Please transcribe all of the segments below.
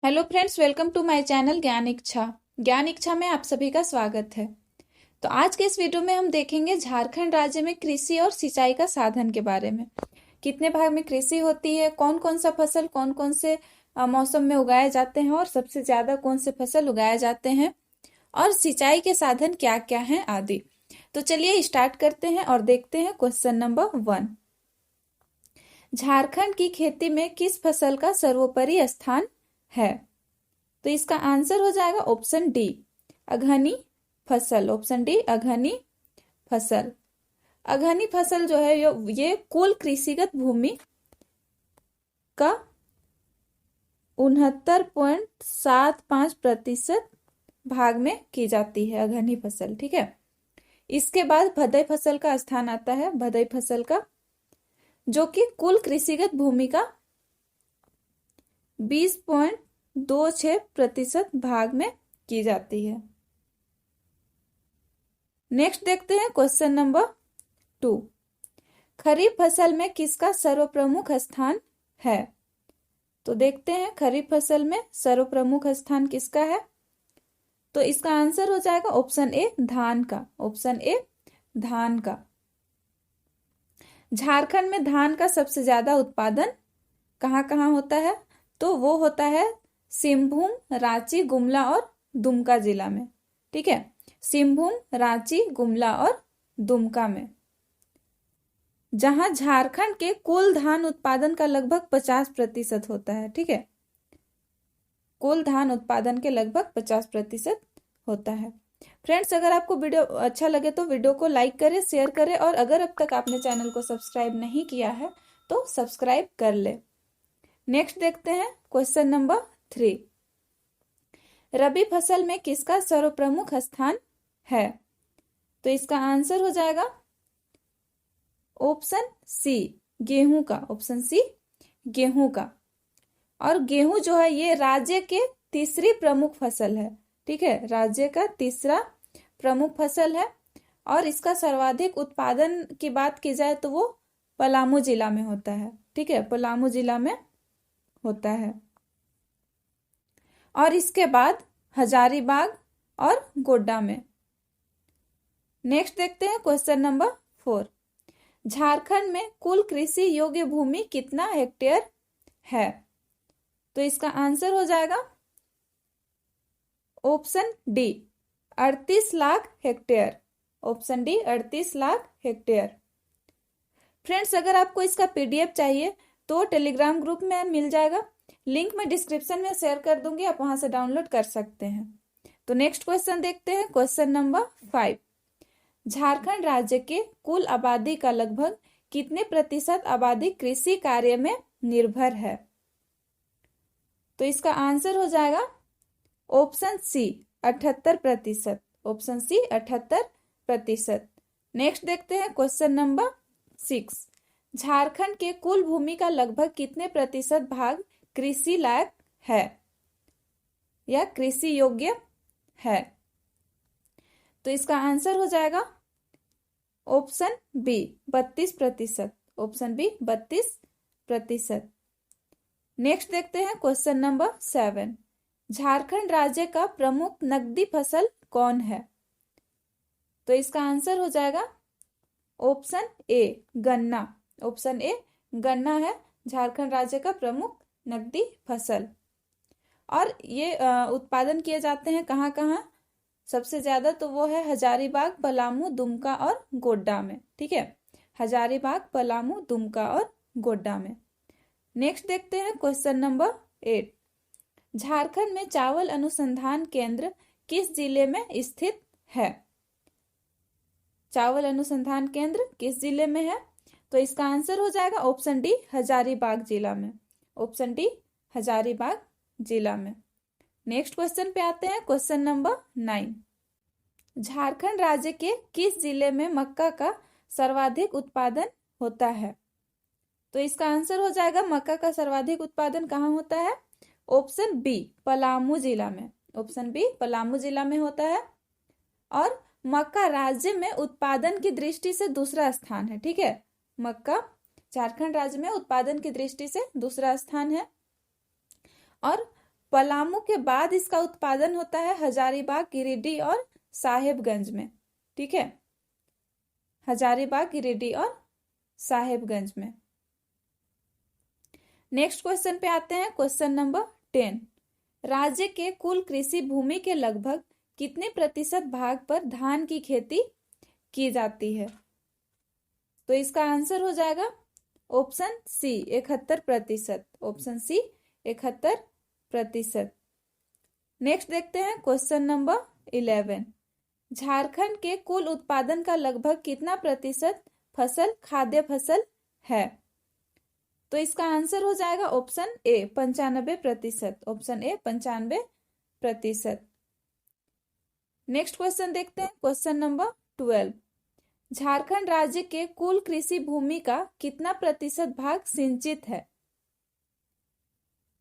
Hello friends, welcome to my channel Gyan Ichha. ज्ञान इच्छा में आप सभी का स्वागत है। तो आज के इस वीडियो में हम देखेंगे झारखंड राज्य में कृषि और सिंचाई का साधन के बारे में। कितने भाग में कृषि होती है, कौन कौन सा फसल कौन कौन से मौसम में उगाए जाते हैं और सबसे ज्यादा कौन से फसल उगाए जाते हैं, और सिंचाई के साधन क्या क्या हैं आदि। तो चलिए स्टार्ट करते हैं और देखते हैं क्वेश्चन नंबर 1। झारखंड की खेती में किस फसल का सर्वोपरि स्थान है? तो इसका आंसर हो जाएगा ऑप्शन डी, अघनी फसल। ऑप्शन डी, अघनी फसल। अघनी फसल जो है ये कुल कृषिगत भूमि का 69.75% भाग में की जाती है अघनी फसल। ठीक है, इसके बाद भदई फसल का स्थान आता है। भदई फसल का जो कि कुल कृषिगत भूमि का 20.26% भाग में की जाती है। नेक्स्ट देखते हैं क्वेश्चन नंबर 2। खरीफ फसल में किसका सर्वप्रमुख स्थान है? तो देखते हैं खरीफ फसल में सर्वप्रमुख स्थान किसका है। तो इसका आंसर हो जाएगा ऑप्शन ए, धान का। ऑप्शन ए, धान का। झारखंड में धान का सबसे ज्यादा उत्पादन कहाँ कहाँ होता है? तो वो होता है सिंहभूम, रांची, गुमला और दुमका जिला में। ठीक है, सिंहभूम, रांची, गुमला और दुमका में, जहां झारखंड के कुल धान उत्पादन का लगभग 50% होता है। ठीक है, कुल धान उत्पादन के लगभग 50% होता है। फ्रेंड्स, अगर आपको वीडियो अच्छा लगे तो वीडियो को लाइक करें, शेयर करें, और अगर अब तक आपने चैनल को सब्सक्राइब नहीं किया है तो सब्सक्राइब कर ले। नेक्स्ट देखते हैं क्वेश्चन नंबर 3। रबी फसल में किसका सर्वप्रमुख स्थान है? तो इसका आंसर हो जाएगा ऑप्शन सी, गेहूं का। ऑप्शन सी, गेहूं का। और गेहूं जो है ये राज्य के तीसरी प्रमुख फसल है। ठीक है, राज्य का तीसरा प्रमुख फसल है, और इसका सर्वाधिक उत्पादन की बात की जाए तो वो पलामू जिला में होता है। ठीक है, पलामू जिला में होता है। और इसके बाद हजारीबाग और गोड्डा में। नेक्स्ट देखते हैं क्वेश्चन नंबर 4। झारखंड में कुल कृषि योग्य भूमि कितना हेक्टेयर है? तो इसका आंसर हो जाएगा option D, 38 lakh hectare. Option D, 38 lakh hectare. Friends, अगर आपको इसका पीडीएफ चाहिए तो टेलीग्राम ग्रुप में मिल जाएगा, लिंक मैं डिस्क्रिप्शन में शेयर कर दूंगी, आप वहां से डाउनलोड कर सकते हैं। तो नेक्स्ट क्वेश्चन देखते हैं क्वेश्चन नंबर 5। झारखंड राज्य के कुल आबादी का लगभग कितने प्रतिशत आबादी कृषि कार्य में निर्भर है? तो इसका आंसर हो जाएगा option C, 78%। Option C, 78%। Next देखते हैं क्वेश्चन नंबर 6। झारखंड के कुल भूमि का लगभग कितने प्रतिशत भाग कृषि लायक है या कृषि योग्य है? तो इसका आंसर हो जाएगा option B, 32%। Option B, 32%। Next देखते हैं क्वेश्चन नंबर 7। झारखंड राज्य का प्रमुख नकदी फसल कौन है? तो इसका आंसर हो जाएगा ऑप्शन ए, गन्ना। ऑप्शन ए, गन्ना है झारखंड राज्य का प्रमुख नकदी फसल। और ये उत्पादन किए जाते हैं कहाँ कहाँ? सबसे ज्यादा तो वो है हजारीबाग, पलामू, दुमका और गोड्डा में। ठीक है, हजारीबाग, पलामू, दुमका और गोड्डा में। नेक्स्ट देखते हैं क्वेश्चन नंबर 8। झारखंड में चावल अनुसंधान केंद्र किस जिले में स्थित है? चावल अनुसंधान केंद्र किस जिले में है? तो इसका आंसर हो जाएगा ऑप्शन डी, हजारीबाग जिला में। ऑप्शन डी, हजारीबाग जिला में। नेक्स्ट क्वेश्चन पे आते हैं क्वेश्चन नंबर 9। झारखंड राज्य के किस जिले में मक्का का सर्वाधिक उत्पादन होता है? तो इसका आंसर हो जाएगा मक्का का सर्वाधिक उत्पादन कहाँ होता है? ऑप्शन बी, पलामू जिला में। ऑप्शन बी, पलामू जिला में होता है। और मक्का राज्य में उत्पादन की दृष्टि से दूसरा स्थान है। ठीक है, मक्का झारखंड राज्य में उत्पादन की दृष्टि से दूसरा स्थान है। और पलामू के बाद इसका उत्पादन होता है हजारीबाग, गिरिडीह और साहेबगंज में। ठीक है, हजारीबाग, गिरिडीह और साहेबगंज में। नेक्स्ट क्वेश्चन पे आते हैं, क्वेश्चन नंबर 10। राज्य के कुल कृषि भूमि के लगभग कितने प्रतिशत भाग पर धान की खेती की जाती है? तो इसका आंसर हो जाएगा option C 71%। Option C 71%। Next देखते हैं क्वेश्चन नंबर 11। झारखंड के कुल उत्पादन का लगभग कितना प्रतिशत फसल खाद्य फसल है? तो इसका आंसर हो जाएगा option A 95%। Option A 95%। Next question देखते हैं, क्वेश्चन नंबर 12। झारखंड राज्य के कुल कृषि भूमि का कितना प्रतिशत भाग सिंचित है?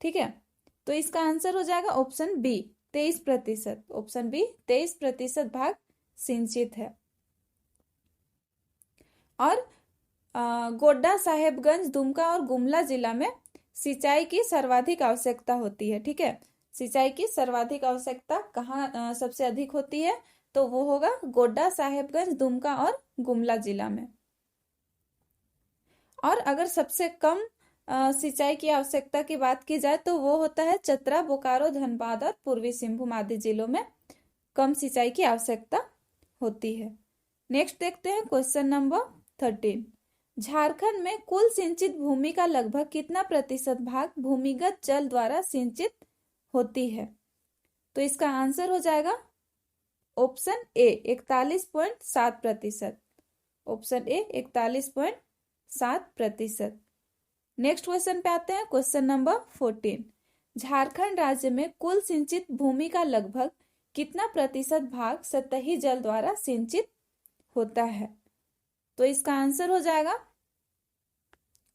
ठीक है, तो इसका आंसर हो जाएगा ऑप्शन बी 23%। ऑप्शन बी 23% भाग सिंचित है। और गोड्डा, साहेबगंज, दुमका और गुमला जिला में सिंचाई की सर्वाधिक आवश्यकता होती है। ठीक है, सिंचाई की सर्वाधिक आवश्यकता कहाँ सबसे अधिक होती है? तो वो होगा गोड्डा, साहेबगंज, दुमका और गुमला जिला में। और अगर सबसे कम सिंचाई की आवश्यकता की बात की जाए तो वो होता है चतरा, बोकारो, धनबाद और पूर्वी सिंहभूम आदि जिलों में कम सिंचाई की आवश्यकता होती है। नेक्स्ट देखते हैं क्वेश्चन नंबर 13। झारखंड में कुल सिंचित भूमि का लगभग कितना प्रतिशत भाग भूमिगत जल द्वारा सिंचित होती है? तो इसका आंसर हो जाएगा option A 41.7%। Option A 41.7%। Next question पे आते हैं, क्वेश्चन नंबर 14। झारखंड राज्य में कुल सिंचित भूमि का लगभग कितना प्रतिशत भाग सतही जल द्वारा सिंचित होता है? तो इसका आंसर हो जाएगा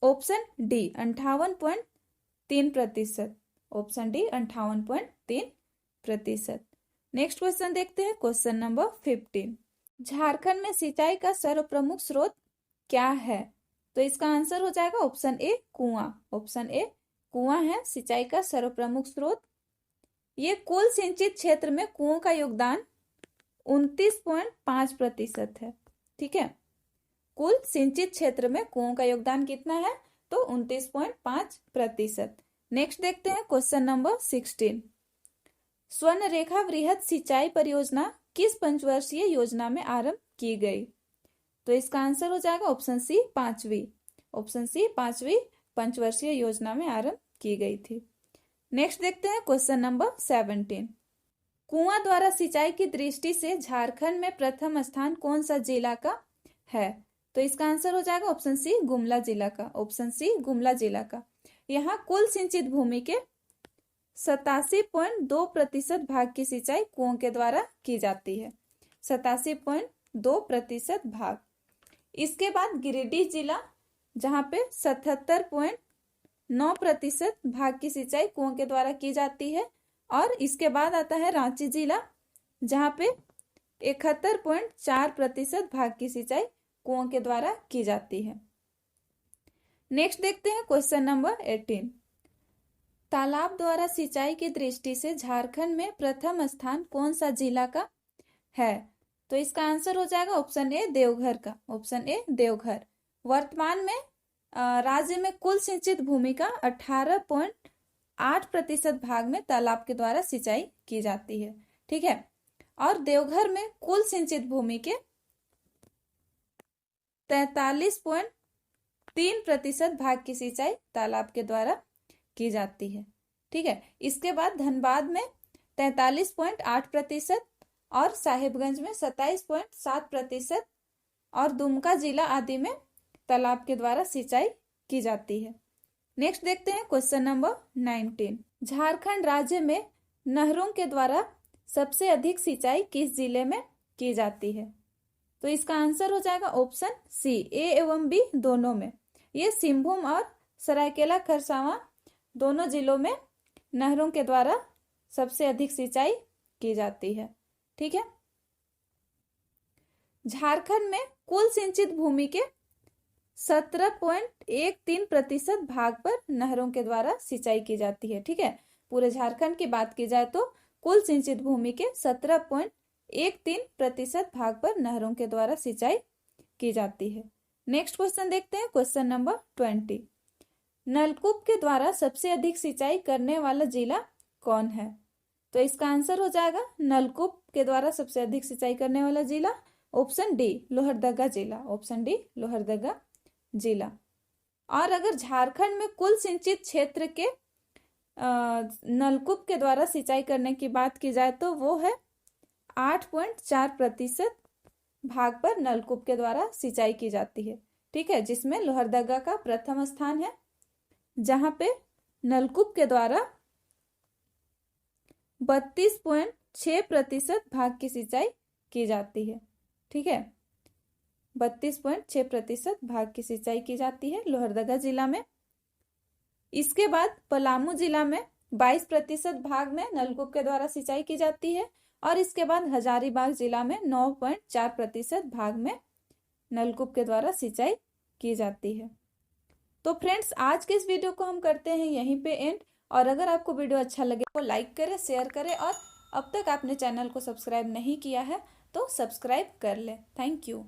option D 58.3%। Option D 58.3%। Next question देखते हैं, क्वेश्चन नंबर 15। झारखंड में सिंचाई का सर्वप्रमुख स्रोत क्या है? तो इसका आंसर हो जाएगा ऑप्शन ए कुआं। ऑप्शन ए कुआं है सिंचाई का सर्वप्रमुख स्रोत। ये कुल सिंचित क्षेत्र में कुओं का योगदान 29.5% है। ठीक है, कुल सिंचित क्षेत्र में कुओं का योगदान कितना है? तो 29.5%। नेक्स्ट देखते हैं क्वेश्चन नंबर 16। स्वर्ण रेखा वृहद सिंचाई परियोजना किस पंचवर्षीय योजना में आरंभ की गई? तो इसका आंसर हो जाएगा ऑप्शन सी 5वीं। ऑप्शन सी 5वीं पंचवर्षीय योजना में आरंभ की गई थी। नेक्स्ट देखते हैं क्वेश्चन नंबर 17। कुआं द्वारा सिंचाई की दृष्टि से झारखंड में प्रथम स्थान कौन सा जिला का है? तो इसका आंसर हो जाएगा ऑप्शन सी गुमला जिला का। ऑप्शन सी गुमला जिला का। यहाँ कुल सिंचित भूमि के 87.2% भाग की सिंचाई कुओं के द्वारा की जाती है। 87.2% भाग। इसके बाद गिरिडीह जिला जहां पे 77.9% भाग की सिंचाई कुओं के द्वारा की जाती है। और इसके बाद आता है रांची जिला जहां पे 71.4% भाग की सिंचाई कुओं के द्वारा की जाती है। नेक्स्ट देखते हैं क्वेश्चन नंबर 18। तालाब द्वारा सिंचाई की दृष्टि से झारखंड में प्रथम स्थान कौन सा जिला का है? तो इसका आंसर हो जाएगा ऑप्शन ए देवघर का। Option A Deoghar. वर्तमान में राज्य में कुल सिंचित भूमि का 18.8% भाग में तालाब के द्वारा सिंचाई की जाती है। ठीक है, और देवघर में कुल सिंचित भूमि के 43.3% भाग की सिंचाई तालाब के द्वारा की जाती है। ठीक है, इसके बाद धनबाद में 43.8% और साहेबगंज में 27.7% और दुमका जिला आदि में तालाब के द्वारा सिंचाई की जाती है। नेक्स्ट देखते हैं क्वेश्चन नंबर 19। झारखंड राज्य में नहरों के द्वारा सबसे अधिक सिंचाई किस जिले में की जाती है? तो इसका आंसर हो जाएगा ऑप्शन सी ए एवं बी दोनों में। ये सिंहभूम और सरायकेला खरसावां दोनों जिलों में नहरों के द्वारा सबसे अधिक सिंचाई की जाती है। ठीक है, झारखंड में कुल सिंचित भूमि के 17.13% भाग पर नहरों के द्वारा सिंचाई की जाती है। ठीक है, पूरे झारखंड की बात की जाए तो कुल सिंचित भूमि के 17.13% भाग पर नहरों के द्वारा सिंचाई की जाती है। नेक्स्ट क्वेश्चन देखते हैं, क्वेश्चन नंबर 20। नलकूप के द्वारा सबसे अधिक सिंचाई करने वाला जिला कौन है? तो इसका आंसर हो जाएगा नलकूप के द्वारा सबसे अधिक सिंचाई करने वाला जिला ऑप्शन डी लोहरदगा जिला, ऑप्शन डी लोहरदगा जिला। और अगर झारखंड में कुल सिंचित क्षेत्र के नलकूप के द्वारा सिंचाई करने की बात की जाए तो वो है 8.4% भाग पर नलकूप के द्वारा सिंचाई की जाती है। ठीक है, जिसमें लोहरदगा का प्रथम स्थान है, जहां पे नलकूप के द्वारा 32.6% भाग की सिंचाई की जाती है। ठीक है, 32.6% भाग की सिंचाई की जाती है लोहरदगा जिला में। इसके बाद पलामू जिला में 22% भाग में नलकूप के द्वारा सिंचाई की जाती है और इसके बाद हजारीबाग जिला में 9.4% भाग में नलकूप के द्वारा सिंचाई की जाती है। तो फ्रेंड्स, आज के इस वीडियो को हम करते हैं यहीं पे एंड। और अगर आपको वीडियो अच्छा लगे तो लाइक करें, शेयर करें और अब तक आपने चैनल को सब्सक्राइब नहीं किया है तो सब्सक्राइब कर लें। Thank you.